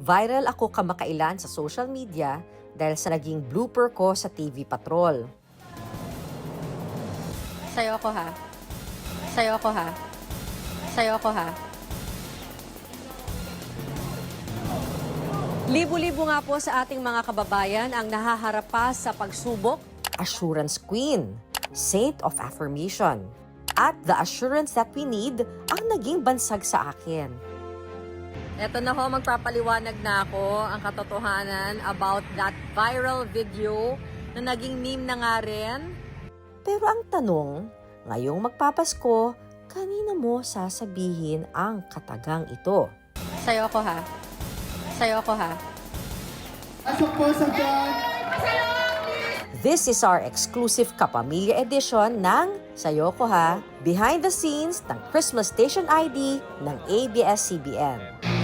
Viral ako kamakailan sa social media dahil sa naging blooper ko sa TV Patrol. Sayo ako ha. Sayo ako ha. Sayo ako ha. Libo-libo nga po sa ating mga kababayan ang nahaharap pa sa pagsubok. Assurance Queen, Saint of Affirmation, at the assurance that we need ang naging bansag sa akin. Eto na ho, magpapaliwanag na ako ang katotohanan about that viral video na naging meme na nga rin. Pero ang tanong, ngayong magpapasko, kanina mo sasabihin ang katagang ito? Sayo ako ha. Sayo ako ha. Pasok po sa dyan! This is our exclusive Kapamilya edition ng Sayo Ko Ha, behind the scenes ng Christmas Station ID ng ABS-CBN.